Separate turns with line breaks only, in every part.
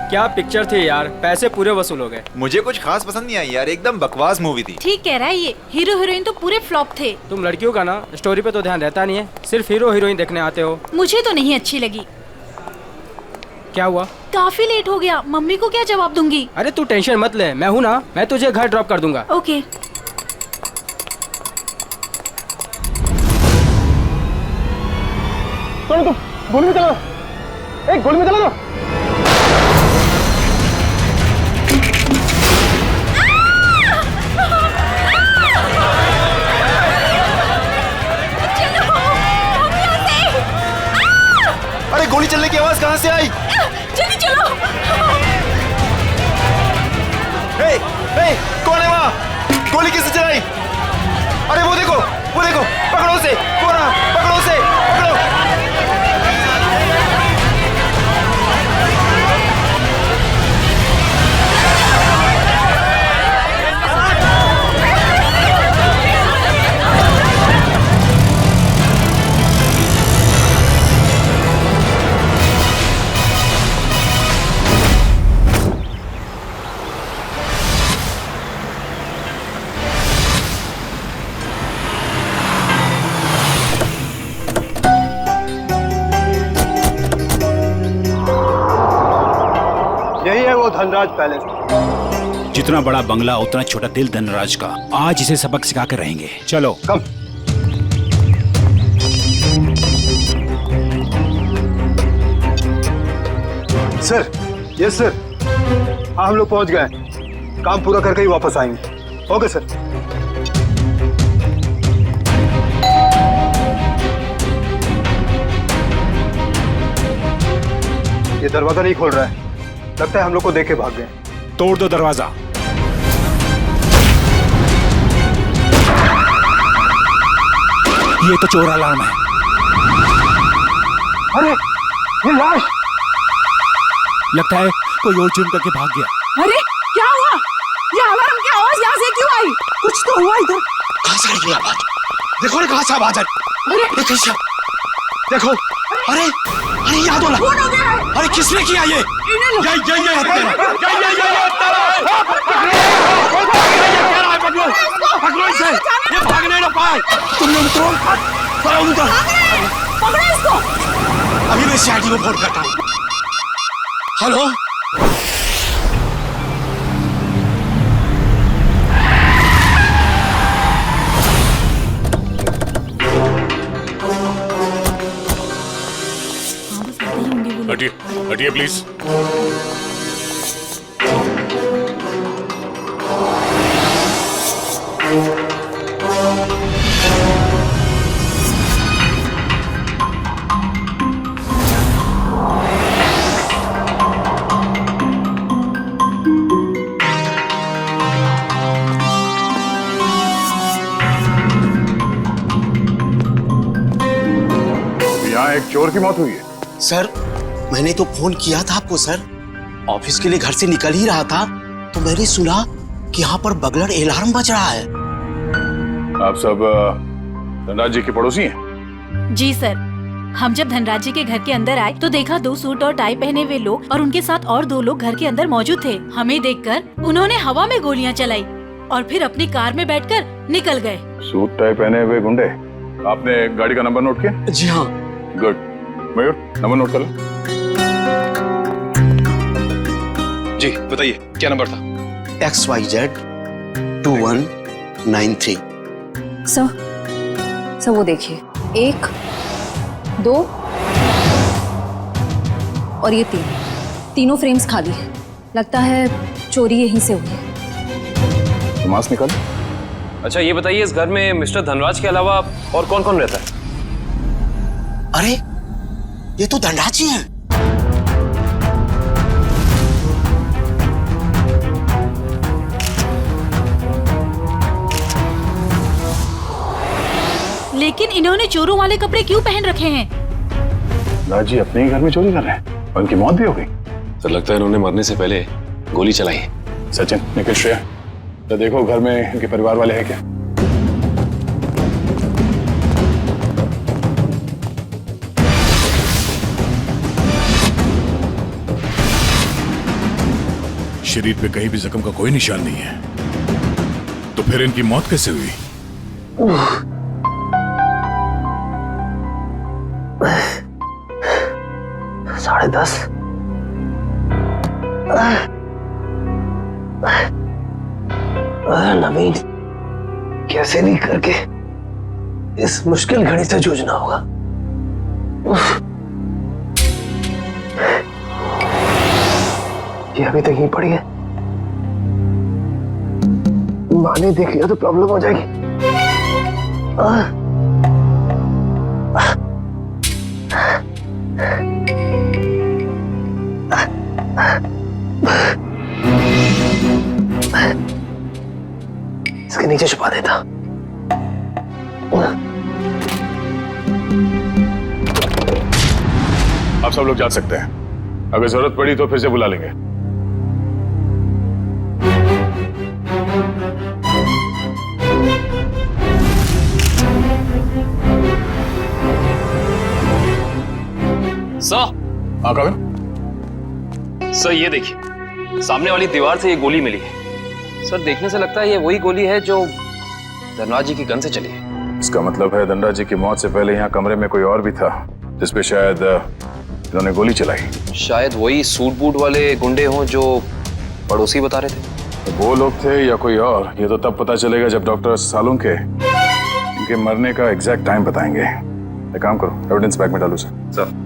क्या पिक्चर थी यार, पैसे पूरे वसूल हो गए।
मुझे कुछ खास पसंद नहीं आई यार, एकदम बकवास मूवी थी।
ठीक कह रहा है ये, हीरो हीरोइन तो पूरे फ्लॉप थे।
तुम लड़कियों का ना स्टोरी पे तो ध्यान रहता नहीं है, सिर्फ हीरो हीरोइन देखने आते हो।
मुझे तो नहीं अच्छी लगी।
क्या हुआ?
काफी लेट हो गया, मम्मी को क्या जवाब दूंगी?
अरे तू टेंशन मत ले, मैं हूँ ना, मैं तुझे घर ड्रॉप कर दूंगा।
ओके।
तो गोली में चला, एक गोली में चला दो।
अरे गोली चलने की आवाज कहाँ से आई?
जल्दी चलो।
हे, हे, कौन है वहाँ? गोली किसने चलाई? अरे वो देखो, पकड़ो उसे, कौन है? पकड़ो उसे, पकड़ो।
यही है वो धनराज पैलेस।
जितना बड़ा बंगला उतना छोटा दिल धनराज का। आज इसे सबक सिखा कर रहेंगे। चलो
कम। Sir, yes sir. हाँ हम लोग पहुंच गए, काम पूरा करके ही वापस आएंगे। Okay sir. ये दरवाजा नहीं खोल रहा है, लगता है हम लोग को देख के भाग गए।
तोड़ दो दरवाजा। ये तो चोर अलार्म है।
अरे ये लाश!
लगता है कोई और जुर्म करके भाग गया।
अरे क्या हुआ? ये अलार्म की आवाज यहाँ से क्यों आई? कुछ तो हुआ इधर।
कहाँ से आई ये आवाज? देखो ना कहाँ से आवाज आई।
अरे
देखो, अरे याद होला।
कौन हो गया है?
अरे किसने किया ये? पकड़ो इसे, ये भागने ना पाए। तुम लोग तो
पकड़ो इसको।
अभी मैं सीआईडी को फोन करता हूँ। हेलो,
हटिए हटिए प्लीज।
यहाँ एक चोर की मौत हुई है।
सर मैंने तो फोन किया था आपको सर। ऑफिस के लिए घर से निकल ही रहा था तो मैंने सुना कि यहाँ पर बगलर अलार्म बज रहा है।
आप सब धनराज जी के पड़ोसी हैं?
जी सर, हम जब धनराज जी के घर के अंदर आए तो देखा 2 सूट और टाई पहने हुए लोग और उनके साथ और 2 लोग घर के अंदर मौजूद थे। हमें देखकर उन्होंने हवा में गोलियां चलाई और फिर अपनी कार में बैठकर निकल गए।
सूट टाई पहने हुए गुंडे। आपने गाड़ी का नंबर नोट किया?
जी हाँ।
गुड। मयूर नंबर नोट कर लो।
जी बताइए क्या नंबर था?
XYZ 2193।
सर वो देखिए, 1 2 और ये 3, तीनों फ्रेम्स खाली है। लगता है चोरी यहीं से हुई है।
मास्क निकाल।
अच्छा ये बताइए, इस घर में मिस्टर धनराज के अलावा और कौन कौन रहता है?
अरे ये तो धनराज जी हैं।
लेकिन इन्होंने चोरों वाले कपड़े क्यों पहन रखे हैं?
धनराज जी अपने ही घर में चोरी कर रहे हैं और उनकी मौत भी हो गई।
तो लगता है इन्होंने मरने से पहले गोली चलाई है।
सचिन, निखिल, श्रेया, तो देखो घर में इनके परिवार वाले हैं क्या?
शरीर पे कहीं भी जख्म का कोई निशान नहीं है, तो फिर इनकी मौत कैसे हुई?
साढ़े 10। नवीन, कैसे भी करके इस मुश्किल घड़ी से जूझना होगा। ये अभी तक यहीं पड़ी है, माँ ने देख लिया तो प्रॉब्लम हो जाएगी। इसके नीचे छुपा देता।
आप सब लोग जा सकते हैं, अगर जरूरत पड़ी तो फिर से बुला लेंगे।
सर,
हाँ कविन?
सर ये देखिए, सामने वाली दीवार से ये गोली मिली है। सर देखने से लगता है ये वही गोली है जो धनराज जी की गन से चली है।
इसका मतलब है धनराज जी की मौत से पहले यहाँ कमरे में कोई और भी था जिसपे शायद इन्होंने गोली चलाई।
शायद वही सूट बूट वाले गुंडे हों जो पड़ोसी बता रहे थे।
तो वो लोग थे या कोई और, ये तो तब पता चलेगा जब डॉक्टर सालुंग के इनके मरने का एग्जैक्ट टाइम बताएंगे। एक काम करो, एविडेंस बैग में डालो सर।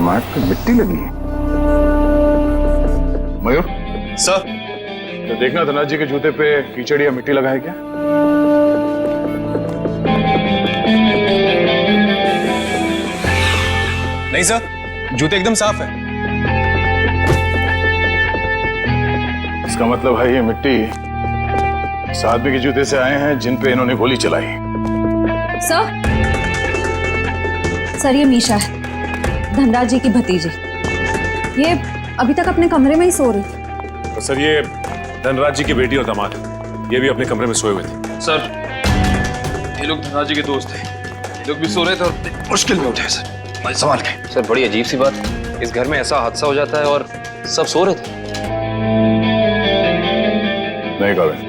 मैट पे मिट्टी लगी है। मयूर
सर,
तो देखना धनराज जी के जूते पे कीचड़ या मिट्टी लगा है क्या?
नहीं सर, जूते एकदम साफ है।
इसका मतलब है ये मिट्टी इस आदमी के जूते से आए हैं जिन पे इन्होंने गोली चलाई।
सर ये मीशा है, धनराज जी की भतीजी। ये अभी तक अपने कमरे में ही सो रही थी।
तो सर ये धनराज जी की बेटी और दामाद है, ये भी अपने कमरे में सोए हुए थे।
सर ये लोग धनराज जी के दोस्त थे, ये लोग भी सो रहे थे और मुश्किल में उठे सर, भाई संभाल के। सर बड़ी अजीब सी बात, इस घर में ऐसा हादसा हो जाता है और सब सो रहे थे।
नहीं कविन,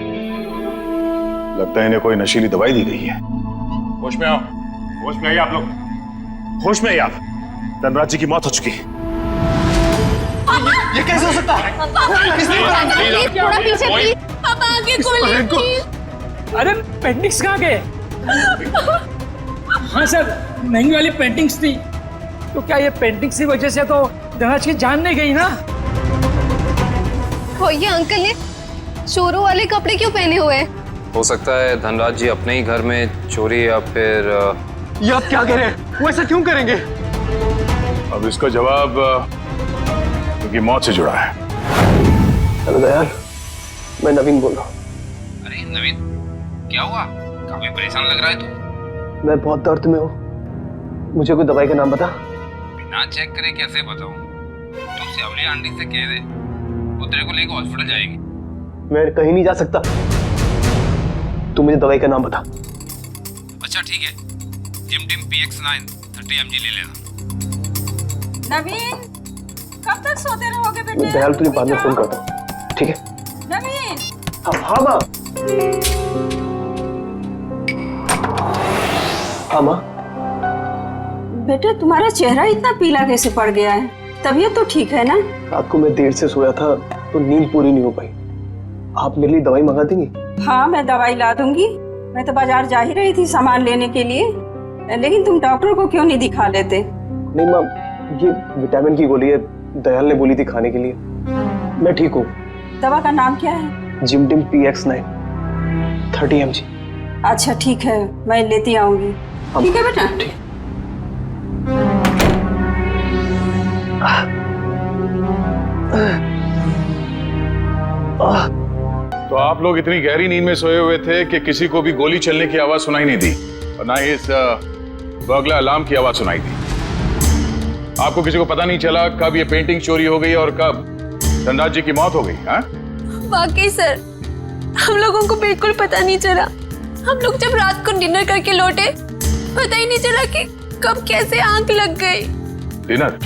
लगता है इन्हें कोई नशीली दवाई दी गई है।
होश में आओ, होश में आइए आप लोग, होश में आइए आप। धनराज जी की मौत हो चुकी है।
ये कैसे हो सकता है?
थोड़ा पीछे प्लीज। पापा आगे गोली।
अरे पेंटिंग्स कहाँ गए? हाँ सर, महंगी वाली पेंटिंग्स थी। तो क्या ये पेंटिंग्स की वजह से तो धनराज की जान नहीं गई ना?
हो ये अंकल ने चोरों वाले कपड़े क्यों पहने हुए हैं?
हो सकता है धनराज जी अपने ही घर में चोरी या फिर
ये आप क्या कह रहे हैं? वो ऐसा क्यों करेंगे?
अब इसका जवाब उनकी मौत से जुड़ा है।
हेलो दयाल, मैं नवीन बोल रहा हूँ।
अरे नवीन, क्या हुआ? काफी परेशान लग रहा है तू।
मैं बहुत दर्द में हूँ, मुझे कोई दवाई का नाम बता।
बिना चेक करे कैसे बताऊं? तू सेवली आंटी से कह दे, वो तेरे को लेकर हॉस्पिटल जाएगी।
मैं कहीं नहीं जा सकता, तू मुझे दवाई का नाम बता।
अच्छा ठीक है, जिमटिम PX9 30 mg ले लेना।
नवीन, कब तक सोते रहोगे बेटे?
दयाल तुझे बाद में फोन करता हूँ, ठीक है?
नवीन,
हाँ माँ। हाँ माँ।
बेटे तुम्हारा चेहरा इतना पीला कैसे पड़ गया है? तबीयत तो ठीक है ना?
रात को मैं देर से सोया था तो नींद पूरी नहीं हो पाई। आप मेरे लिए दवाई मंगा देंगी?
हाँ मैं दवाई ला दूंगी। मैं तो बाजार जा ही रही थी सामान लेने के लिए, लेकिन तुम डॉक्टर को क्यों नहीं दिखा लेते?
नहीं माँ, ये विटामिन की गोली है, दयाल ने बोली थी खाने के लिए। मैं ठीक हूँ।
दवा का नाम क्या है?
जिमटिम PX9 30 mg।
अच्छा ठीक है, मैं लेती आऊंगी। ठीक है बेटा?
ठीक।
तो आप लोग इतनी गहरी नींद में सोए हुए थे कि किसी को भी गोली चलने की आवाज सुनाई नहीं दी और ना ही इस बर्गला अलार्म की आवाज सुनाई दी। आपको किसी को पता नहीं चला कब ये पेंटिंग चोरी हो गई और कब धनराज जी की मौत हो गई? हाँ?
वाकई सर,
हम लोगों को बिल्कुल पता नहीं चला। हम लोग जब रात को डिनर करके लौटे, पता ही नहीं चला कि कब कैसे आंख लग गई।
डिनर?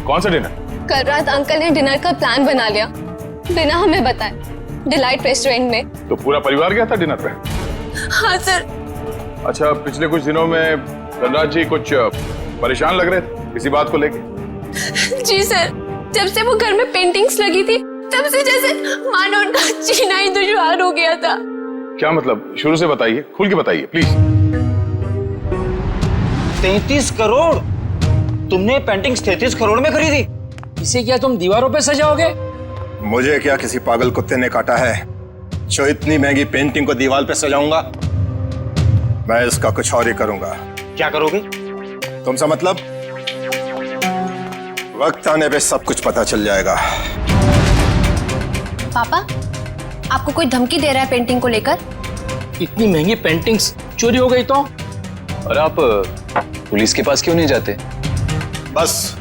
कौन सा डिनर?
कल रात अंकल ने डिनर का प्लान बना लिया बिना हमें बताए, डिलाइट रेस्टोरेंट में।
तो पूरा परिवार गया था डिनर पे?
हाँ सर।
अच्छा, पिछले कुछ दिनों में धनराज जी कुछ परेशान लग रहे थे किसी बात को लेके?
जी सर, जब से वो घर में पेंटिंग्स लगी थी तब से जैसे मानो उनका जीना ही दुश्वार हो गया था।
क्या मतलब? शुरू से बताइए, खुल के बताइए प्लीज।
33 करोड़? तुमने पेंटिंग्स 33 करोड़ में खरीदी?
इसे क्या तुम दीवारों पे सजाओगे?
मुझे क्या किसी पागल कुत्ते ने काटा है जो इतनी महंगी पेंटिंग को दीवार पे सजाऊंगा? मैं इसका कुछ और ही करूंगा।
क्या करोगे?
तुमसा मतलब? वक्त आने पे सब कुछ पता चल जाएगा।
पापा, आपको कोई धमकी दे रहा है पेंटिंग को लेकर?
इतनी महंगी पेंटिंग्स चोरी हो गई तो?
और आप पुलिस के पास क्यों नहीं जाते?
बस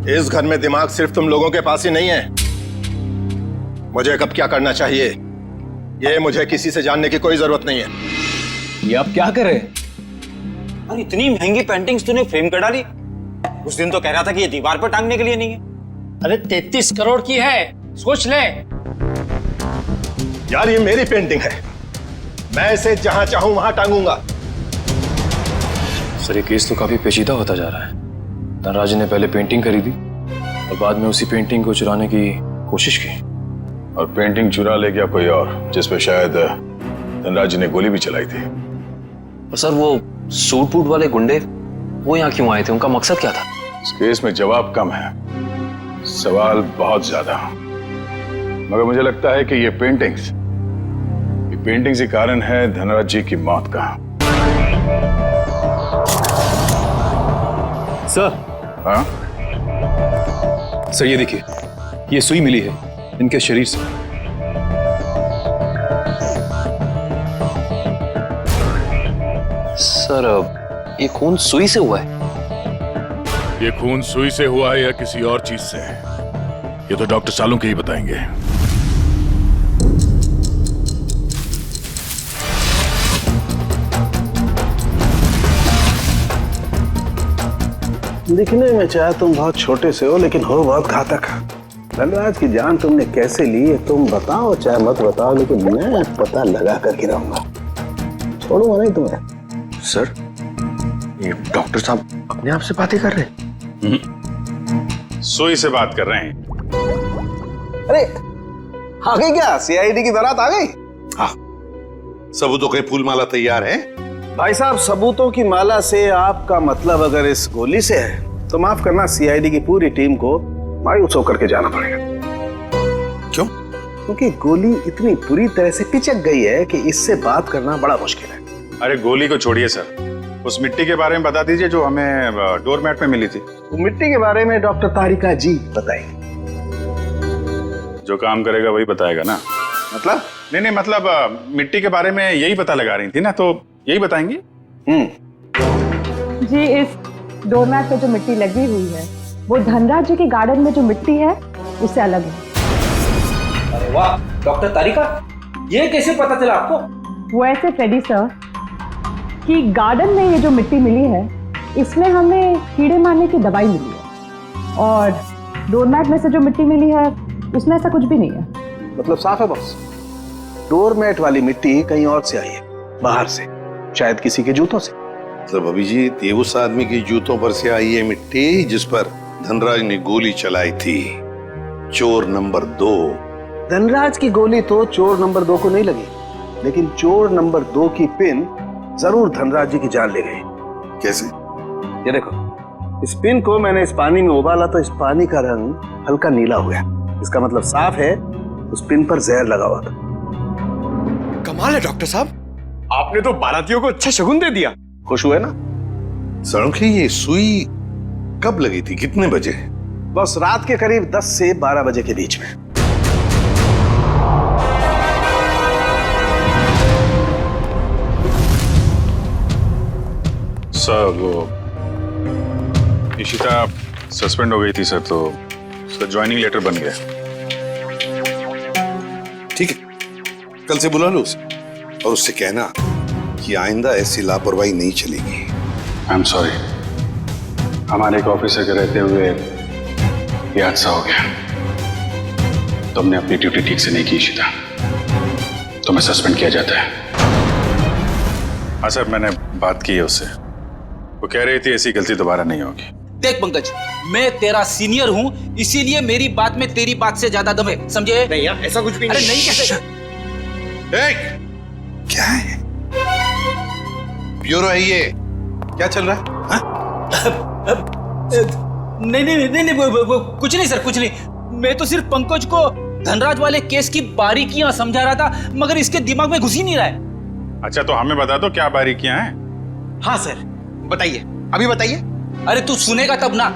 इस घर में दिमाग सिर्फ तुम लोगों के पास ही नहीं है। मुझे कब क्या करना चाहिए ये मुझे किसी से जानने की कोई जरूरत नहीं है।
ये आप क्या कर रहे हैं? अरे इतनी महंगी पेंटिंग्स तूने फ्रेम कर डाली। उस दिन तो कह रहा था कि ये दीवार पर टांगने के लिए नहीं है।
अरे 33 करोड़ की है, सोच ले।
यार ये मेरी पेंटिंग है, मैं इसे जहां चाहूं वहां टांगूंगा।
सर, ये केस तो काफी पेचीदा होता जा रहा है। धनराज ने पहले पेंटिंग खरीदी और बाद में उसी पेंटिंग को चुराने की कोशिश की।
और पेंटिंग चुरा ले गया कोई और, जिसपे शायद धनराज ने गोली भी चलाई थी।
और सर, वो सूट बूट वाले गुंडे वो यहाँ क्यों आए थे? उनका मकसद क्या था?
इस केस में जवाब कम है, सवाल बहुत ज्यादा। मगर मुझे लगता है कि ये पेंटिंग्स ही कारण है धनराज जी की मौत का।
सर।
हाँ?
सर ये देखिए, ये सुई मिली है इनके शरीर से।
सर, ये खून सुई से हुआ है?
ये खून सुई से हुआ है या किसी और चीज से, ये तो डॉक्टर सालुंके ही बताएंगे।
दिखने में चाहे तुम बहुत छोटे से हो, लेकिन हो बहुत घातक। धनराज की जान तुमने कैसे ली है तुम बताओ चाहे मत बताओ, लेकिन मैं पता लगा कर गिराऊंगा, छोड़ूंगा नहीं तुम्हें।
सर, ये डॉक्टर साहब अपने आप से बातें कर रहे हैं?
सुई से बात कर रहे हैं।
अरे आ गई क्या सीआईडी की बारात आ गई?
हाँ, सबूतों के फूल माला तैयार है।
भाई साहब, सबूतों की माला से आपका मतलब अगर इस गोली से है तो माफ करना, सीआईडी की पूरी टीम को मायूस होकर के जाना पड़ेगा।
क्यों?
क्योंकि गोली इतनी बुरी तरह से पिचक गई है कि इससे बात करना बड़ा मुश्किल है।
अरे गोली को छोड़िए सर, उस मिट्टी के बारे में बता दीजिए जो हमें डोरमैट में मिली थी।
तो मिट्टी के बारे में डॉक्टर तारिका जी बताएंगे।
जो काम करेगा वही बताएगा ना?
मतलब?
नहीं, मतलब मिट्टी के बारे में यही पता लगा रही थी ना, तो यही बताएंगे।
जी, इस डोरमैट पे जो मिट्टी लगी हुई है वो धनराज जी के गार्डन में जो मिट्टी है उससे अलग है।
अरे वाह डॉक्टर तारिका, ये कैसे पता चला आपको?
वो ऐसे फ्रेडी सर कि गार्डन में ये जो मिट्टी मिली है इसमें हमें कीड़े मारने की दवाई मिली है, और डोरमैट में से जो मिट्टी मिली है उसमें ऐसा कुछ भी नहीं है।
मतलब साफ है बॉस, डोरमैट वाली मिट्टी कहीं और से आई है, बाहर से, शायद किसी के जूतों से।
मतलब अभिजीत, ये उस आदमी की जूतों पर से आई है मिट्टी जिस पर धनराज ने गोली चलाई थी, चोर नंबर 2।
धनराज की गोली तो चोर नंबर 2 को नहीं लगी, लेकिन चोर नंबर 2 की पिन जरूर धनराज जी की जान ले गई।
कैसे?
ये देखो, इस पिन को मैंने इस पानी में उबाला तो इस पानी का रंग हल्का नीला हो गया। इसका मतलब साफ है उस पिन पर जहर लगा हुआ था।
कमाल है डॉक्टर साहब, आपने तो बारातियों को अच्छा शगुन दे दिया।
खुश हुए ना?
सड़ों ये सुई कब लगी थी, कितने बजे?
बस रात के करीब 10 से 12 बजे के बीच में।
सर, वो इशिता सस्पेंड हो गई थी सर, तो उसका ज्वाइनिंग लेटर बन गया।
ठीक है, कल से बुला लो उसे और उससे कहना कि आइंदा ऐसी लापरवाही नहीं चलेगी।
आई एम सॉरी, हमारे एक ऑफिसर के रहते हुए ये हादसा हो गया। तुमने अपनी ड्यूटी ठीक से नहीं की इशिता, तुम्हें सस्पेंड किया जाता है। हाँ सर, मैंने बात की है उससे, वो कह रही थी ऐसी गलती दोबारा नहीं होगी।
देख पंकज, मैं तेरा सीनियर हूँ, इसीलिए मेरी बात में तेरी बात से ज्यादा दम है, समझे?
नहीं यार, ऐसा कुछ भी
अरे
नहीं।
नहीं कैसे?
क्या है? ब्यूरो है ये, क्या चल रहा है?
नहीं, कुछ नहीं सर, कुछ नहीं। मैं तो सिर्फ पंकज को धनराज वाले केस की बारीकियां समझा रहा था, मगर इसके दिमाग में घुस ही नहीं रहा है।
अच्छा, तो हमें बता दो क्या बारीकियां हैं।
हाँ सर,
बताइए, अभी बताइए।
अरे तू सुनेगा तब ना।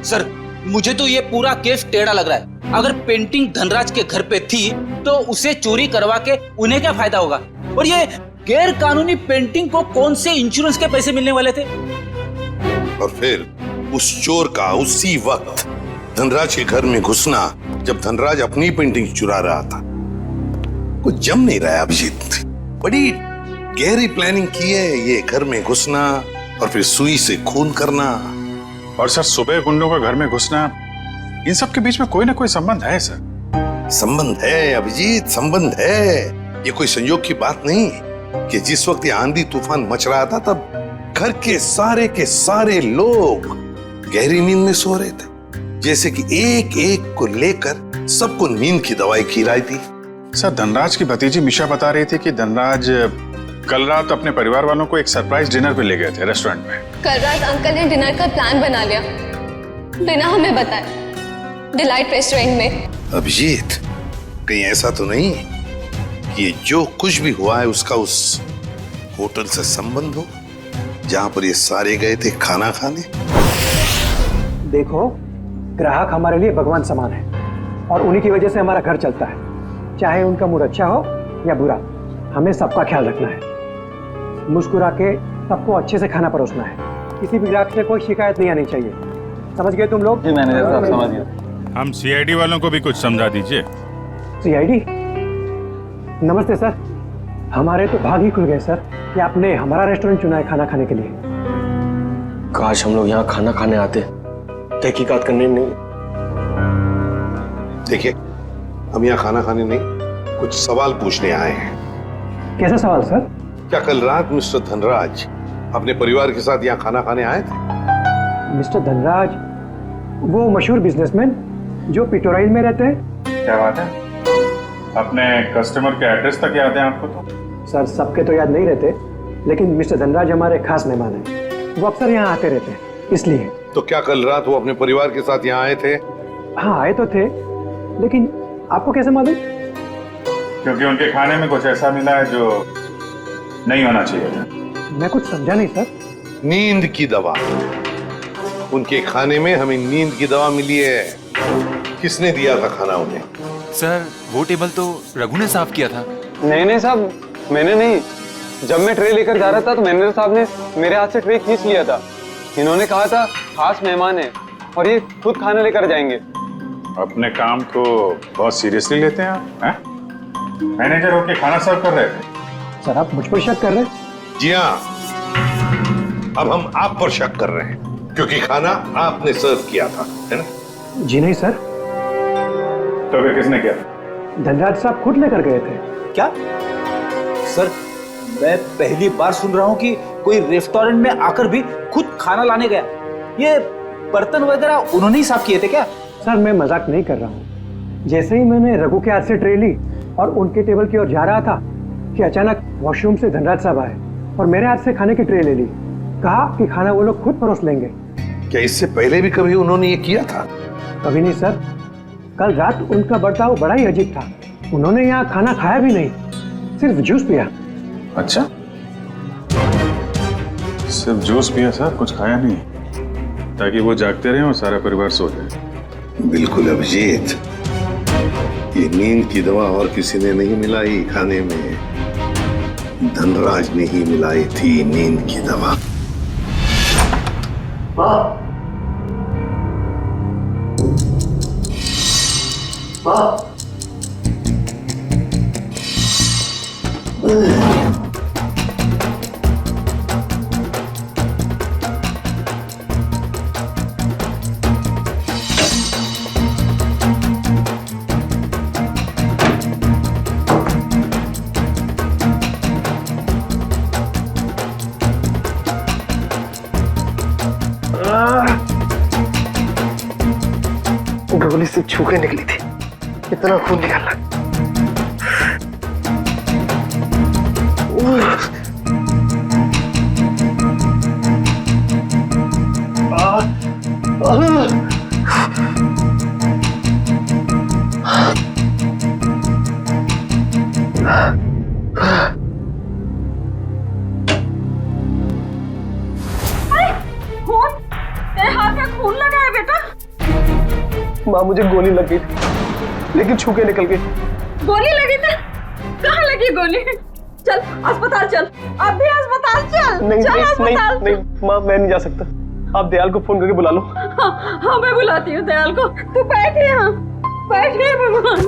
सर, मुझे तो ये पूरा केस टेढ़ा लग रहा है। अगर पेंटिंग धनराज के घर पे थी तो उसे चोरी करवा के उन्हें क्या फायदा होगा? और ये गैर कानूनी पेंटिंग को कौन से इंश्योरेंस के पैसे मिलने वाले थे?
और फिर उस चोर का उसी वक्त धनराज के घर में घुसना जब धनराज अपनी पेंटिंग चुरा रहा था। कुछ जम नहीं रहा है अभिजीत। बड़ी गहरी प्लानिंग की है ये घर में घुसना और फिर सुई से खून करना।
और सर, सुबह गुंडों का घर में घुसना, इन सब के बीच में कोई ना कोई संबंध है सर।
संबंध है अभिजीत, संबंध है। ये कोई संयोग की बात नहीं कि जिस वक्त ये आंधी तूफान मच रहा था तब घर के सारे लोग गहरी नींद में सो रहे थे, जैसे कि एक एक को लेकर सबको नींद की दवाई खिलाई थी।
सर, धनराज की भतीजी मिशा बता रही थी कि धनराज कल रात अपने परिवार वालों को एक सरप्राइज डिनर पे ले गए थे रेस्टोरेंट में।
कल रात अंकल ने डिनर का प्लान बना लिया बिना हमें बताए, डिलाइट रेस्टोरेंट में।
अभिजीत, कहीं ऐसा तो नहीं कि ये जो कुछ भी हुआ है उसका उस होटल से संबंध हो जहां पर ये सारे गए थे खाना खाने?
देखो, ग्राहक हमारे लिए भगवान समान है और उन्हीं की वजह से हमारा घर चलता है। चाहे उनका मूड अच्छा हो या बुरा, हमें सबका ख्याल रखना है। मुस्कुरा के सबको अच्छे से खाना परोसना है। किसी भी ग्राहक से कोई शिकायत नहीं आनी चाहिए। समझ गए तुम लोग?
जी मैनेजर साहब, समझ गया।
हम सीआईडी वालों को भी कुछ समझा दीजिए।
सीआईडी? नमस्ते सर। हमारे तो भाग ही खुल गए सर कि आपने हमारा रेस्टोरेंट चुना है खाना खाने के लिए।
काश हम लोग यहाँ खाना खाने आते, तहकीकात करने नहीं।
देखिए, हम यहाँ खाना खाने नहीं, कुछ सवाल पूछने आए हैं।
कैसा सवाल सर?
क्या कल रात मिस्टर धनराज अपने परिवार के साथ यहाँ खाना खाने आए थे?
मिस्टर धनराज, वो मशहूर बिजनेसमैन जो पिटोराइल में रहते हैं।
क्या बात है? अपने कस्टमर के एड्रेस तक याद है आपको? तो
सर, सबके तो याद नहीं रहते, लेकिन मिस्टर धनराज हमारे खास मेहमान हैं। वो अक्सर यहाँ आते रहते हैं, इसलिए।
तो क्या कल रात वो अपने परिवार के साथ यहाँ आए थे?
हाँ, आए तो थे, लेकिन आपको कैसे मालूम?
क्योंकि उनके खाने में कुछ ऐसा मिला है जो नहीं होना चाहिए था।
मैं कुछ समझा नहीं सर।
नींद की दवा। उनके खाने में हमें नींद की दवा मिली है। किसने दिया था खाना उन्हें?
सर, वो टेबल तो रघु ने साफ किया था।
नहीं साहब, मैंने नहीं। जब मैं ट्रे लेकर जा रहा था तो मैनेजर साहब ने मेरे हाथ से ट्रे खींच लिया था। इन्होंने कहा था खास मेहमान है और ये खुद खाना लेकर जाएंगे।
अपने काम को बहुत सीरियसली लेते हैं आप, हैं? मैनेजर होके खाना सर्व कर रहे थे।
सर, आप मुझ पर शक कर रहे हैं?
जी हाँ, अब हम आप पर शक कर रहे हैं क्योंकि खाना आपने सर्व किया था, है ना?
जी नहीं सर।
तो फिर किसने किया?
धनराज साहब खुद लेकर गए थे।
क्या? सर, मैं पहली बार सुन रहा हूँ कि कोई रेस्टोरेंट में आकर भी खुद खाना लाने गया। ये बर्तन वगैरह उन्होंने ही साफ किए थे क्या?
सर, मैं मजाक नहीं कर रहा हूँ। जैसे ही मैंने रघु के हाथ से ट्रे ली और उनके टेबल की ओर जा रहा था कि अचानक वॉशरूम से धनराज साहब आए और मेरे हाथ से खाने की ट्रे ले ली। कहा कि खाना वो लोग खुद परोस लेंगे।
क्या इससे पहले भी कभी उन्होंने ये किया था?
कभी नहीं सर। कल रात उनका बर्ताव बड़ा ही अजीब था। उन्होंने यहाँ खाना खाया भी नहीं, सिर्फ जूस पिया।
अच्छा, सिर्फ जूस पिया सर, कुछ खाया नहीं, ताकि वो जागते रहे और सारा परिवार सो जाए।
बिल्कुल अभिजीत, ये नींद की दवा और किसी ने नहीं मिलाई खाने में, धनराज ने ही मिलाई थी नींद की दवा।
सिर्फ छू के निकली थी, इतना खून निकालना।
खून लगा है बेटा।
माँ मुझे गोली लग गई थी, लेकिन छू के निकल गई।
गोली लगी थी? कहाँ लगी गोली? चल अस्पताल चल, अब भी अस्पताल चल।
नहीं
चल
नहीं
अस्पताल।
नहीं माँ, मैं नहीं जा सकता। आप दयाल को फोन करके बुला लो।
हाँ मैं बुलाती हूँ दयाल को। तू बैठे यहाँ, बैठे भगवान।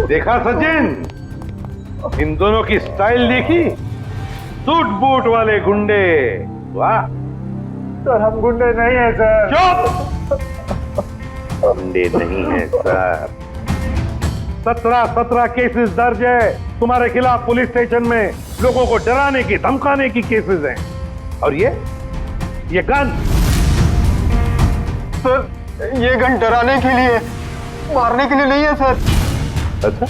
देखा सचिन, इन दोनों की स्टाइल देखी? सूट बूट वाले गुंडे। वाह
सर, हम गुंडे नहीं हैं सर।
चुप! गुंडे नहीं हैं सर। 17 केसेस दर्ज है तुम्हारे खिलाफ पुलिस स्टेशन में। लोगों को डराने की धमकाने की केसेस हैं। और ये गन?
सर, ये गन डराने के लिए, मारने के लिए नहीं है सर।
अच्छा,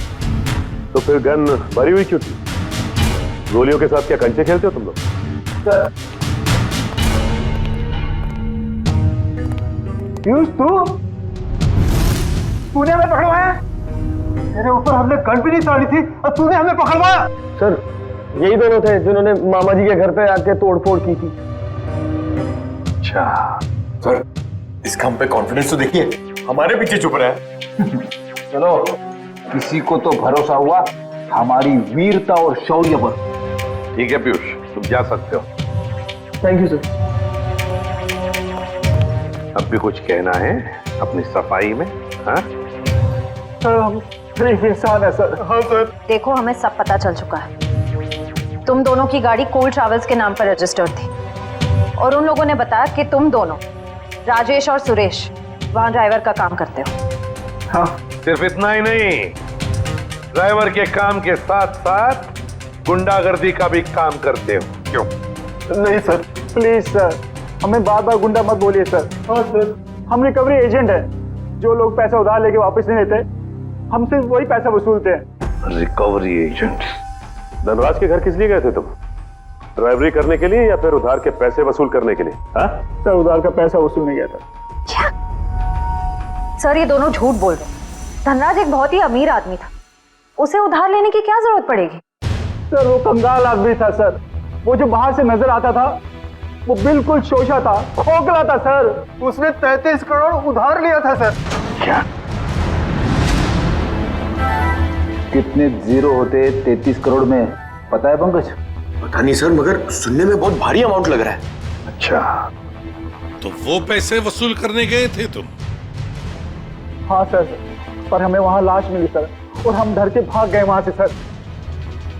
तो फिर गन भरी हुई क्यों थी? गोलियों के साथ क्या कंचे खेलते हो तुम लोग?
पीयूष, तूने हमें पकड़वाया? तेरे ऊपर हमने गन भी नहीं चढ़ी थी और तूने हमें पकड़वाया? सर, यही दोनों थे जिन्होंने मामा जी के घर पे आके तोड़फोड़ की थी।
अच्छा सर, इसका हम पे कॉन्फिडेंस तो देखिए, हमारे पीछे चुप रहा है।
चलो, किसी को तो भरोसा हुआ हमारी वीरता और शौर्य पर।
ठीक है पीयूष, तुम जा सकते हो।
Thank you sir.
अब भी कुछ कहना है अपनी सफाई में? हाँ
सर, हम गरीब इंसान है सर। हाँ सर।
देखो, हमें सब पता चल चुका है। तुम दोनों की गाड़ी कूल ट्रैवल्स के नाम पर रजिस्टर्ड थी और उन लोगों ने बताया कि तुम दोनों, राजेश और सुरेश, वहां ड्राइवर का काम करते हो।
हाँ।
सिर्फ इतना ही नहीं, ड्राइवर के काम के साथ साथ गुंडागर्दी का भी काम करते हो। क्यों?
नहीं सर, प्लीज सर, हमें बार बार गुंडा मत बोलिए सर। हाँ सर, हम रिकवरी एजेंट हैं। जो लोग पैसा उधार लेके वापस नहीं देते, हम सिर्फ वही पैसा वसूलते हैं।
Recovery agent? धनराज के घर किस लिए गए थे तुम? ड्राइवरी करने के लिए या फिर उधार के पैसे वसूल करने के लिए? हाँ
सर, उधार का पैसा वसूलने गया था।
सर, ये दोनों झूठ बोल रहे हैं। धनराज एक बहुत ही अमीर आदमी था, उसे उधार लेने की क्या जरूरत पड़ेगी?
सर, वो कंगाल आदमी था सर। वो जो बाहर से नजर आता था, वो बिल्कुल शोषा था, खोखला था सर। उसने 33 करोड़ उधार लिया था सर।
क्या?
कितने जीरो होते 33 करोड़ में, पता है पंकज?
पता नहीं सर, मगर सुनने में बहुत भारी अमाउंट लग रहा है।
अच्छा,
तो वो पैसे वसूल करने गए थे तुम?
हाँ सर, पर हमें वहां लाश मिली सर और हम डर के भाग गए वहां से सर।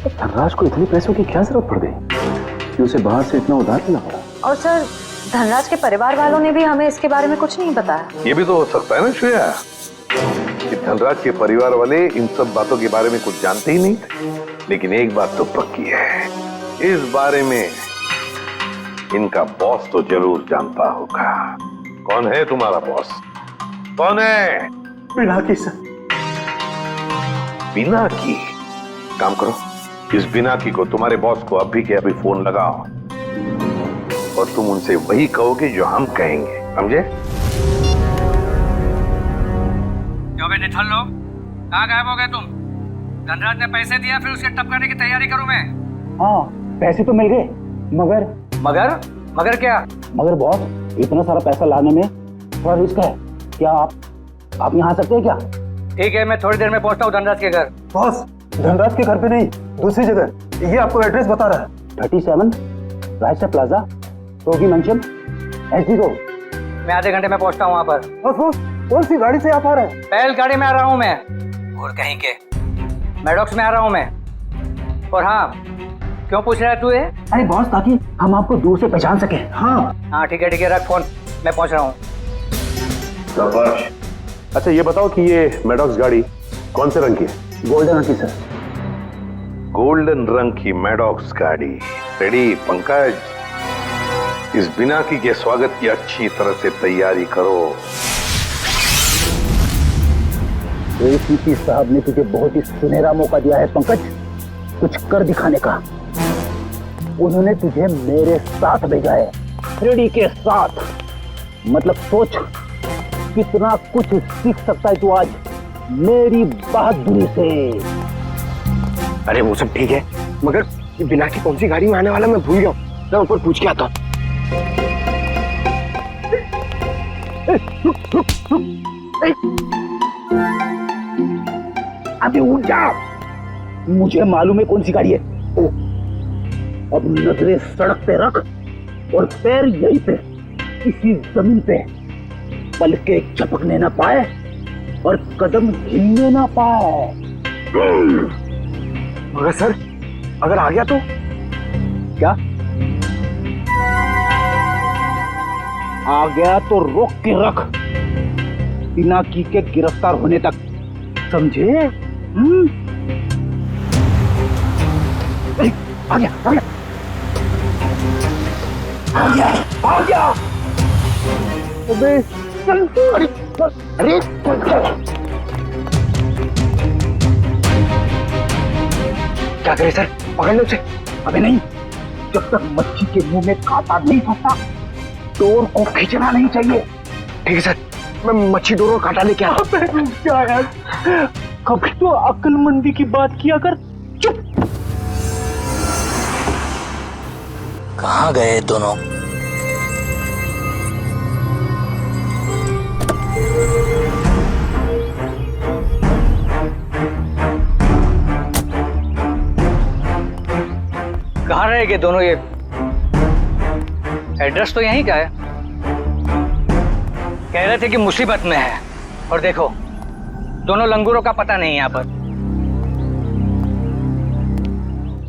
धनराज को इतने पैसों की क्या जरूरत पड़ गई कि उसे बाहर से इतना उधार लेना पड़ा?
और सर, धनराज के परिवार वालों ने भी हमें इसके बारे में कुछ नहीं बताया।
ये भी तो हो सकता है ना श्रेया, कि धनराज के परिवार वाले इन सब बातों के बारे में कुछ जानते ही नहीं थे। लेकिन एक बात तो पक्की है, इस बारे में इनका बॉस तो जरूर जानता होगा। कौन है तुम्हारा बॉस? कौन है?
पिनाकी सर।
पिनाकी? काम करो, इस पिनाकी को, तुम्हारे बॉस को अभी के अभी फोन लगाओ और तुम उनसे वही कहोगे जो हम कहेंगे, समझे?
क्यों बे निठल्ल लोग, कहाँ गायब हो गए तुम? धनराज ने पैसे दिया, फिर उसके टपकाने की तैयारी करूं मैं।
हाँ, पैसे तो मिल गए, मगर
मगर क्या?
मगर बॉस, इतना सारा पैसा लाने में थोड़ा रिस्क है। क्या आप यहाँ आ सकते हैं क्या?
ठीक है, मैं थोड़ी देर में पहुंचता हूँ धनराज के घर।
बॉस, धनराज के घर पे नहीं, दूसरी जगह। ये आपको एड्रेस बता रहा है।
37 रायसा प्लाजा, रोगी मंचन, SD रोड।
मैं आधे घंटे में पहुंचता हूँ वहाँ पर।
बॉस, कौन सी गाड़ी से आप आ रहे हैं?
पहल गाड़ी में आ रहा हूँ मैं, और कहीं के मैडॉक्स में आ रहा हूँ मैं। और हाँ, क्यों पूछ रहा है तू ये?
अरे बॉस, ताकि हम आपको दूर से पहचान सके।
हाँ ठीक है, रख फोन, मैं पहुंच रहा हूँ।
अच्छा ये बताओ कि ये मैडॉक्स गाड़ी कौन से रंग की है?
गोल्डन रंग की सर।
गोल्डन रंग की मैडॉक्स गाड़ी। रेडी पंकज, इस बिनाकी के स्वागत की अच्छी तरह से तैयारी करो।
एसीपी साहब ने तुझे बहुत ही सुनहरा मौका दिया है पंकज, कुछ कर दिखाने का। उन्होंने तुझे मेरे साथ भेजा है, रेडी के साथ। मतलब सोच कितना कुछ सीख सकता है तू आज मेरी बहादुरी से।
अरे वो सब ठीक है, मगर बिना की कौन सी गाड़ी में आने वाला मैं भूल गया हूँ। मैं ऊपर पूछ के आता हूँ।
अबे उठ जा, मुझे मालूम है कौन सी गाड़ी है। ओ, अब नजरें सड़क पे रख और पैर यहीं पे इसी जमीन पे, पलके झपकने ना पाए और कदम हिलने ना पाए।
मगर सर, अगर आ गया तो
क्या? आ गया तो रोक के रख, पिनाकी के गिरफ्तार होने तक, समझे? आ गया, आ गया, आ गया, आ गया। अबे चल, अरे अरे
क्या करे सर, पकड़ लो उसे।
अबे नहीं, जब तक मच्छी के मुंह में कांटा नहीं फंसता डोर को खींचना नहीं चाहिए।
ठीक है सर, मैं मच्छी डोर और कांटा लेके आता हूं।
क्या यार, कभी तो अक्लमंदी की बात किया कर। चुप।
कहाँ गए दोनों?
कहाँ रहेंगे दोनों? ये एड्रेस तो यहीं का है। कह रहे थे कि मुसीबत में है, और देखो दोनों लंगूरों का पता नहीं यहाँ पर।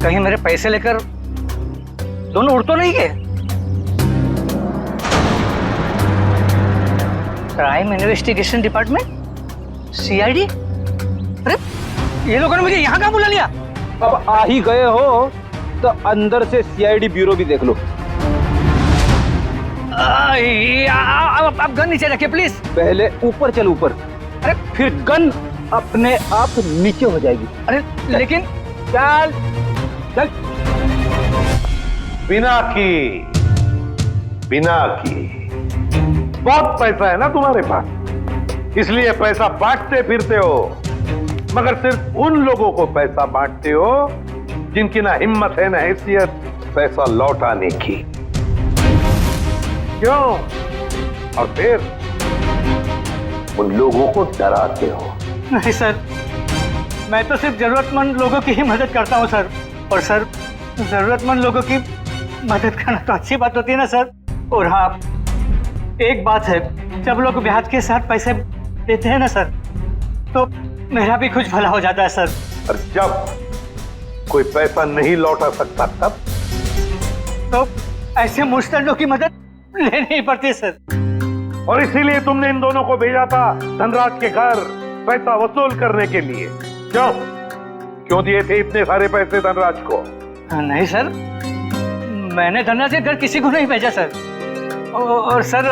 कहीं मेरे पैसे लेकर दोनों उड़ तो नहीं गए? Crime investigation department, CID? अरे ये लोगों ने मुझे यहाँ कहाँ बुला लिया?
अब आ ही गए हो तो अंदर से सीआईडी ब्यूरो भी देख लो।
आप गन नीचे रखिए प्लीज।
पहले ऊपर चल, ऊपर।
अरे
फिर गन अपने आप नीचे हो जाएगी।
अरे लेकिन
चल चल।
बिना की बहुत पैसा है ना तुम्हारे पास, इसलिए पैसा बांटते फिरते हो, मगर सिर्फ उन लोगों को पैसा बांटते हो जिनकी ना हिम्मत है ना हैसियत पैसा लौटाने की। क्यों? और फिर उन लोगों को डराते हो।
नहीं सर, मैं तो सिर्फ जरूरतमंद लोगों की ही मदद करता हूँ सर। और सर, जरूरतमंद लोगों की मदद करना तो अच्छी बात होती है ना सर। और हाँ, एक बात है, जब लोग ब्याज के साथ पैसे देते हैं ना सर, तो मेरा भी कुछ भला हो जाता है सर।
और जब कोई पैसा नहीं लौटा सकता तब
तो ऐसे मुश्तरों की मदद लेनी ही पड़ती है सर।
और इसीलिए तुमने इन दोनों को भेजा था धनराज के घर पैसा वसूल करने के लिए। क्यों दिए थे इतने सारे पैसे धनराज को?
नहीं सर, मैंने धनराज के घर किसी को नहीं भेजा सर। और सर,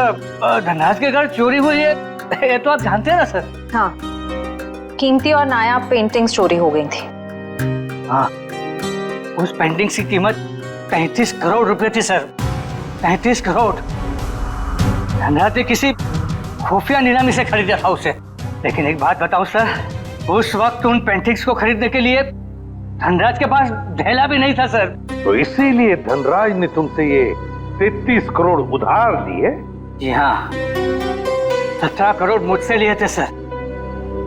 धनराज के घर चोरी हुई है ये तो आप जानते हैं ना सर।
हाँ, कीमती और नायाब पेंटिंग्स चोरी हो गई थी।
हाँ, उस पेंटिंग की कीमत 35 करोड़ रुपए थी सर। 35 करोड़। धनराज ने किसी खुफिया नीलामी से खरीदा था उसे। लेकिन एक बात बताऊं सर, उस वक्त उन पेंटिंग्स को खरीदने के लिए धनराज के पास ढेला भी नहीं था सर।
तो इसीलिए धनराज ने तुमसे ये 33 करोड़ उधार लिए?
जी हाँ, 17 करोड़ मुझसे लिए थे सर,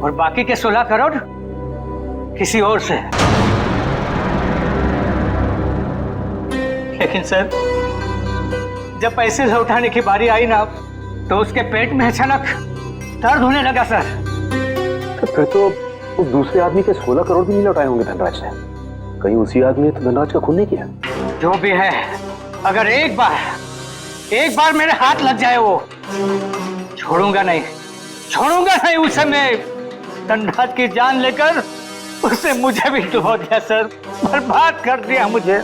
और बाकी के 16 करोड़ किसी और से। लेकिन सर, जब पैसे लौटाने की बारी आई ना, तो उसके पेट में अचानक दर्द होने लगा सर।
तो फिर तो उस दूसरे आदमी के 16 करोड़ भी नहीं लौटाए होंगे धनराज ने। कहीं उसी आदमी ने तो धनराज का खून नहीं किया?
जो भी है, अगर एक बार मेरे हाथ लग जाए, वो छोड़ूंगा नहीं उसे। मैं धनराज की जान लेकर उससे मुझे भी डुबो दिया सर, बर्बाद कर दिया मुझे।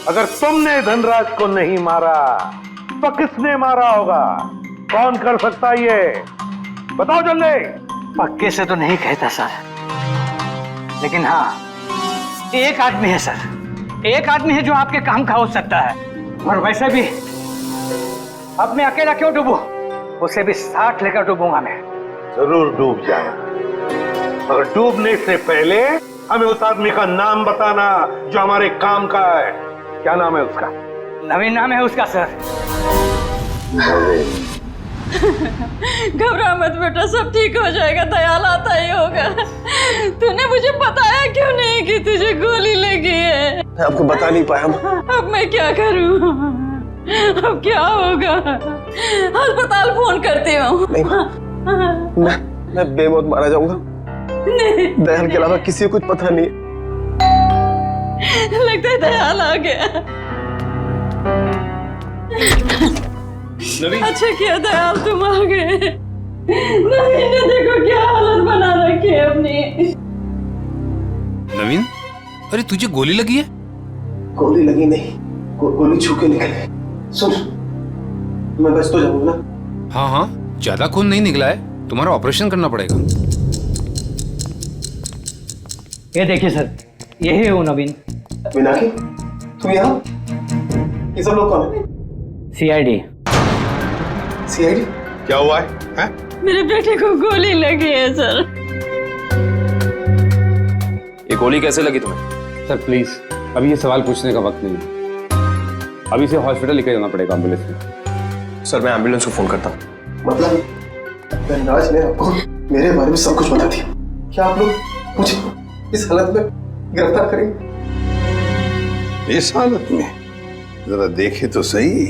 अगर तुमने धनराज को नहीं मारा तो किसने मारा होगा? कौन कर सकता है ये? बताओ जल्दी।
पक्के से तो नहीं कहता सर, लेकिन हाँ एक आदमी है सर, एक आदमी है जो आपके काम का हो सकता है। और वैसे भी अब मैं अकेला क्यों डूबूं? उसे भी साथ लेकर डूबूंगा मैं।
जरूर डूब जाए, मगर डूबने से पहले हमें उस आदमी का नाम बताना जो हमारे काम का है। क्या नाम है उसका?
नवीन नाम है उसका सर।
घबरा मत बेटा, सब ठीक हो जाएगा, दयाल आता ही होगा। तूने मुझे बताया क्यों नहीं कि तुझे गोली लगी है?
मैं आपको बता नहीं पाया।
अब मैं क्या करूं? अब क्या होगा? अस्पताल फोन करती हूँ।
मैं बेमौत मारा जाऊंगा। दयाल के अलावा किसी को कुछ पता नहीं।
लगता है दयाल आ गया। अच्छा किया दयाल तुम आ गए। नवीन ने देखो क्या हालत बना रखी है अपनी।
नवीन, अरे तुझे गोली लगी है?
गोली लगी नहीं, गोली छू के निकली। सुन, मैं बच तो जाऊंगा ना?
हाँ हाँ, ज्यादा खून नहीं निकला है, तुम्हारा ऑपरेशन करना पड़ेगा।
ये देखिए सर, यही है वो नवीन।
मीनाक्षी, तुम यहाँ? ये सब लोग कौन है?
सीआईडी।
सीआईडी?
क्या हुआ है? हैं?
मेरे बेटे को गोली लगी है सर।
ये गोली कैसे लगी तुम्हें?
सर प्लीज, अभी ये सवाल पूछने का वक्त नहीं है। अभी से हॉस्पिटल लेकर जाना पड़ेगा एम्बुलेंस में।
सर मैं एम्बुलेंस को फोन करता हूँ।
मतलब धनराज ने आपको मेरे बारे में सब कुछ बता दिया? क्या आप लोग मुझे इस हालत में गिरफ्तार करेंगे?
इस हालत में जरा देखे तो सही।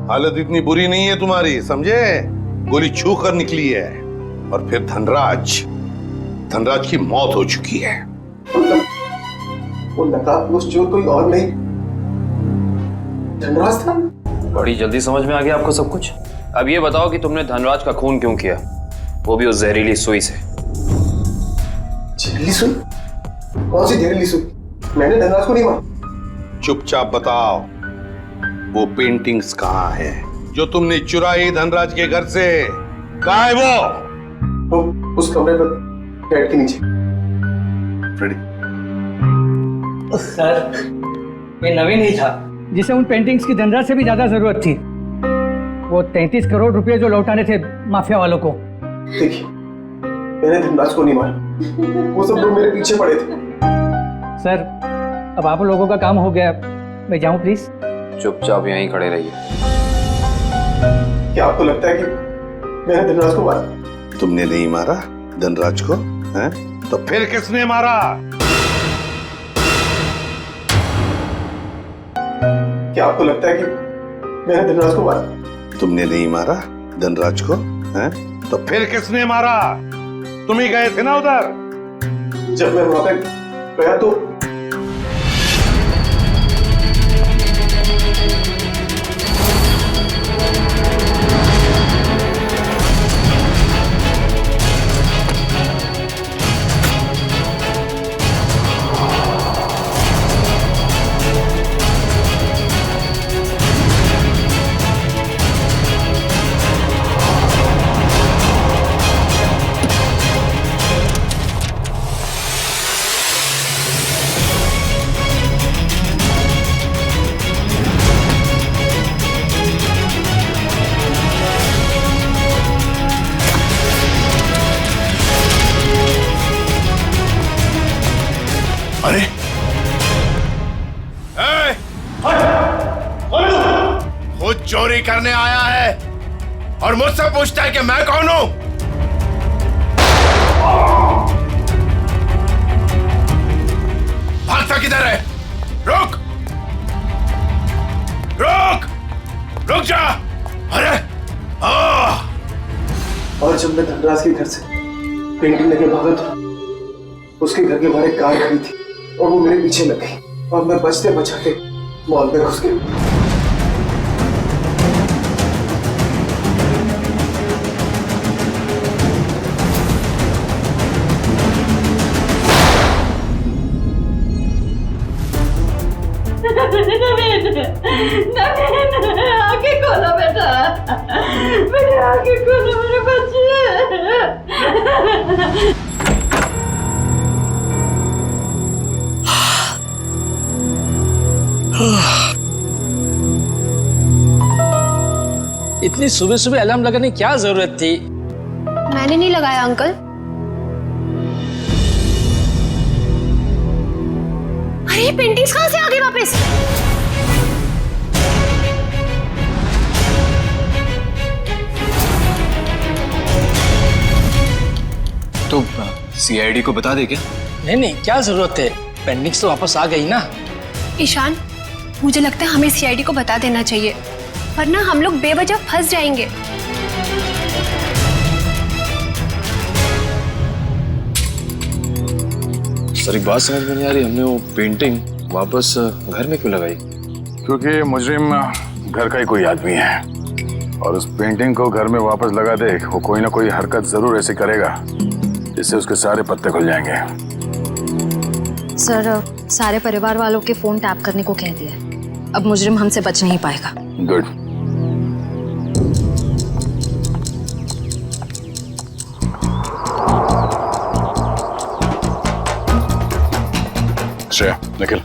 हालत इतनी बुरी नहीं है तुम्हारी, समझे? गोली छू कर निकली है और फिर धनराज की मौत हो चुकी है।
वो नकाबपोश चोर कोई और नहीं, धनराज था।
बड़ी जल्दी समझ में आ गया आपको सब कुछ। अब ये बताओ कि तुमने धनराज का खून क्यों किया, वो भी उस जहरीली सुई से।
जहरीली सुई? कौन सी जहरीली सुई? मैंने धनराज को नहीं मारा।
चुपचाप बताओ, वो पेंटिंग्स कहाँ है जो तुमने चुराई धनराज के घर से? कहाँ है वो
उस कमरे पर बेड के नीचे।
सर, ये नवीन ही था जिसे उन पेंटिंग्स की धनराज से भी ज्यादा जरूरत थी। वो 33 करोड़ रुपए जो लौटाने थे माफिया वालों को।
देखिए, मैंने धनराज को नहीं मारा, वो सब लोग मेरे पीछे पड़े थे।
सर, अब आप लोगों का काम हो गया, मैं जाऊं प्लीज?
चुपचाप यहीं खड़े रहिए।
क्या आपको लगता है कि मैंने धनराज को मारा?
तुमने नहीं मारा धनराज को, हैं? तो फिर किसने मारा?
क्या आपको लगता है कि मैंने धनराज को मारा?
तुमने नहीं मारा धनराज को, हैं? तो फिर किसने मारा? तुम ही गए थे ना उधर।
जब मैं वहां पे गया तो
अरे खुद चोरी करने आया है और मुझसे पूछता है कि मैं कौन हूं? भागता किधर है? रुक रुक रुक जा। अरे
और जब मैं धनराज के घर से पेंटिंग लेके भागा था, उसके घर के बाहर एक कार खड़ी थी और वो मेरे पीछे लग गई और मैं बचते बचाते मॉल में घुस गया।
नवीन आके खोलो बेटा, बेटा आके खोलो मेरे बच्चे।
इतनी सुबह सुबह अलार्म लगाने की क्या जरूरत थी?
मैंने नहीं लगाया अंकल। अरे ये पेंटिंग्स कहां से आ गई वापस?
तो सीआईडी को बता दे क्या?
नहीं, क्या जरूरत है? पेंटिंग्स तो वापस आ गई ना।
ईशान, मुझे लगता है हमें सीआईडी को बता देना चाहिए, वरना हम लोग बेवजह फंस जाएंगे।
सर एक बात समझ में नहीं आ रही, हमने वो पेंटिंग वापस घर में क्यों लगाई?
क्योंकि मुजरिम घर का ही कोई आदमी है और उस पेंटिंग को घर में वापस लगा दे, वो कोई ना कोई हरकत जरूर ऐसी करेगा जिससे उसके सारे पत्ते खुल जाएंगे।
सर, सारे परिवार वालों के फोन टैप करने को कह दिया, अब मुजरिम हमसे बच नहीं पाएगा।
गुड। श्रेया, निकल।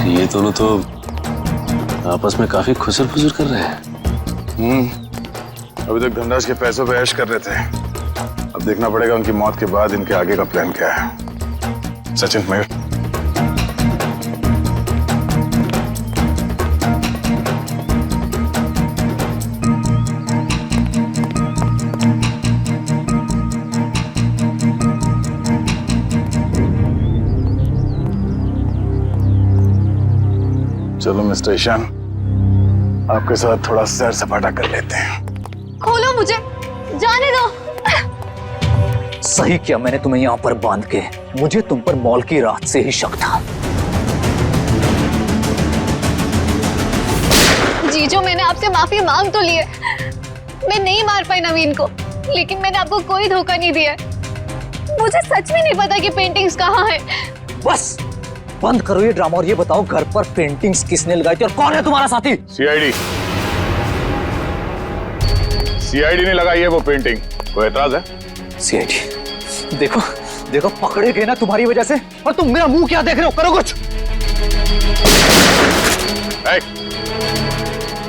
ये दोनों तो आपस में काफी खुसर फुसर कर रहे हैं।
अभी तक धनराज के पैसों पे ऐश कर रहे थे, अब देखना पड़ेगा उनकी मौत के बाद इनके आगे का प्लान क्या है। सचिन, मयूर, चलो मिस्टर ईशान, आपके साथ थोड़ा सैर सपाटा कर लेते हैं।
खोलो मुझे, जाने दो।
सही किया मैंने तुम्हें यहाँ पर बांध के, मुझे तुम पर मॉल की रात से ही शक था।
जीजू, मैंने आपसे माफी मांग तो ली है, मैं नहीं मार पाई नवीन को, लेकिन मैंने आपको कोई धोखा नहीं दिया। मुझे सच में नहीं पता कि पेंटिंग्स कहाँ है।
बस बंद करो ये ड्रामा और ये बताओ घर पर पेंटिंग्स किसने लगाई थी और कौन है तुम्हारा साथी?
सीआईडी ने लगाई है वो पेंटिंग, कोई एतराज है?
सीआईडी, देखो देखो पकड़े गए ना तुम्हारी वजह से, और तुम मेरा मुंह क्या देख रहे हो? करो कुछ।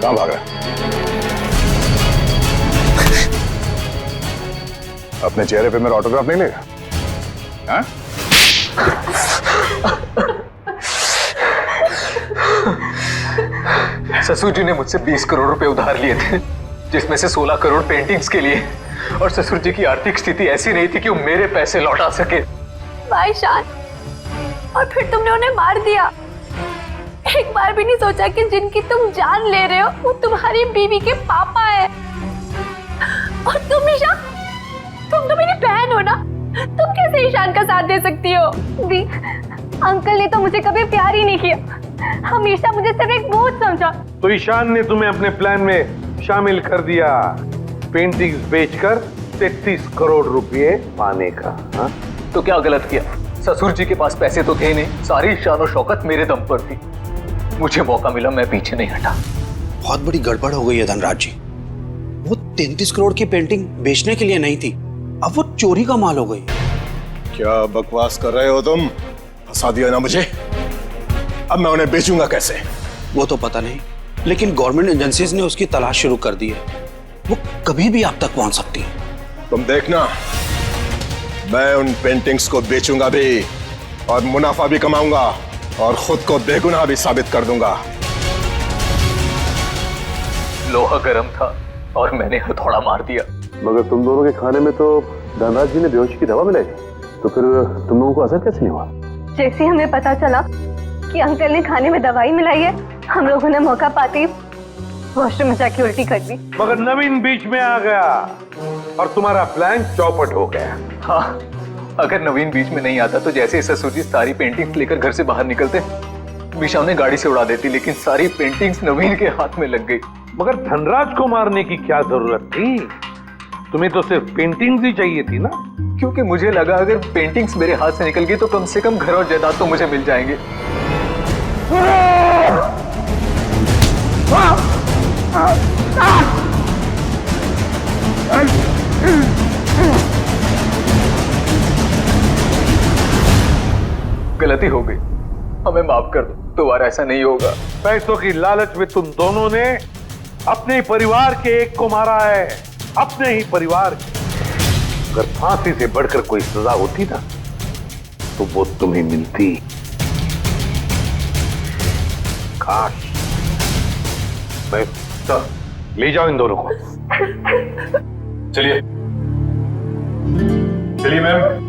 कहां भाग रहा है? अपने चेहरे पे मेरा ऑटोग्राफ नहीं लेगा? हाँ?
ससुर जी ने मुझसे 20 करोड़ रुपए उधार लिए थे, जिसमें से 16 करोड़ पेंटिंग्स के लिए, और ससुर जी की आर्थिक स्थिति ऐसी नहीं थी कि वो मेरे पैसे लौटा सके।
भाई शान, और फिर तुमने उन्हें मार दिया। एक बार भी नहीं सोचा कि जिनकी तुम जान ले रहे हो वो तुम्हारी बीवी के पापा है। और तुम ईशान, तुम तो मेरी बहन हो ना, तुम कैसे ईशान का साथ दे सकती हो? दी, अंकल ने तो मुझे कभी प्यार ही नहीं किया, हमेशा मुझे सिर्फ एक बोझ समझा।
तो ईशान ने तुम्हें अपने प्लान में शामिल कर दिया, पेंटिंग्स बेचकर 33 करोड़ रुपए पाने का। हा?
तो क्या गलत किया? ससुर जी के पास पैसे तो थे नहीं, सारी शान और शौकत मेरे दम पर थी। मुझे मौका मिला, मैं पीछे नहीं हटा।
बहुत बड़ी गड़बड़ हो गई है धनराज जी। वो 33 करोड़ की पेंटिंग बेचने के लिए नहीं थी, अब वो चोरी का माल हो गई।
क्या बकवास कर रहे हो तुम? फंसा दिया ना मुझे, अब मैं उन्हें बेचूंगा कैसे?
वो तो पता नहीं, लेकिन गवर्नमेंट एजेंसीज ने उसकी तलाश शुरू कर दी है, वो कभी भी आप तक पहुंच सकती है।
तुम देखना, मैं उन पेंटिंग्स को बेचूंगा भी और मुनाफा भी कमाऊंगा और खुद को बेगुनाह भी साबित कर दूंगा।
लोहा गर्म था और मैंने हथौड़ा मार दिया।
मगर तुम दोनों के खाने में तो धनराज जी ने बेहोशी की दवा मिलाई, तो फिर तुम लोगों को असर कैसे नहीं हुआ?
जैसे हमें पता चला कि अंकल ने खाने में दवाई मिलाई है, हम लोगों ने मौका पाते ही वॉशरूम में जाके उल्टी कर दी।
मगर नवीन बीच में आ गया और तुम्हारा प्लान चौपट हो गया।
हाँ, अगर नवीन बीच में नहीं आता तो जैसे ससुर जी सारी पेंटिंग्स लेकर घर से बाहर निकलते, विशाल ने गाड़ी से उड़ा देती, लेकिन सारी पेंटिंग्स नवीन के हाथ में लग गई।
मगर धनराज को मारने की क्या जरूरत थी? तुम्हें तो सिर्फ पेंटिंग्स ही चाहिए थी ना?
क्योंकि मुझे लगा अगर पेंटिंग्स मेरे हाथ से निकल गई तो कम से कम घर और जायदाद तो मुझे मिल जाएंगे। गलती हो गई, हमें माफ कर दो, दोबारा ऐसा नहीं होगा।
पैसों की लालच में तुम दोनों ने अपने ही परिवार के एक को मारा है, अपने ही परिवार के। अगर फांसी से बढ़कर कोई सजा होती ना तो वो तुम्हें मिलती। काश मैं ले जाओ इन दोनों को।
चलिए चलिए मैम।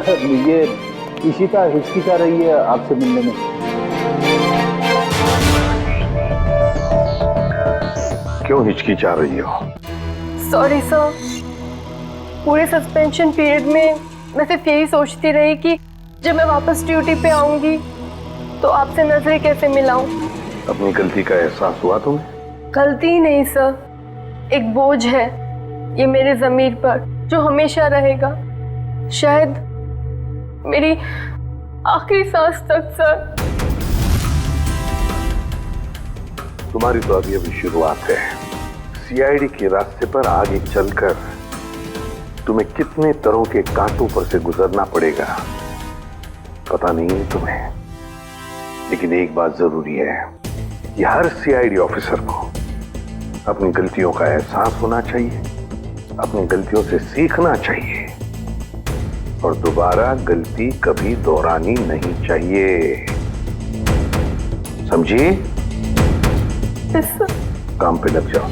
सर ये इशिता हिचकिचा रही है आपसे मिलने में।
क्यों हिचकिचा रही हो?
सॉरी सर, पूरे सस्पेंशन पीरियड में मैं सिर्फ यही सोचती रही कि जब मैं वापस ड्यूटी पे आऊंगी तो आपसे नजरें कैसे मिलाऊं।
अपनी गलती का एहसास हुआ तुम्हें?
गलती ही नहीं सर, एक बोझ है ये मेरे ज़मीर पर जो हमेशा रहेगा, शायद मेरी आखिरी सांस तक। सर
तुम्हारी तो अभी अभी शुरुआत है। सीआईडी के रास्ते पर आगे चलकर तुम्हें कितने तरह के कांटों पर से गुजरना पड़ेगा पता नहीं है तुम्हें, लेकिन एक बात जरूरी है कि हर सीआईडी ऑफिसर को अपनी गलतियों का एहसास होना चाहिए, अपनी गलतियों से सीखना चाहिए और दोबारा गलती कभी दोहरानी नहीं चाहिए। समझी? काम पे लग जाओ।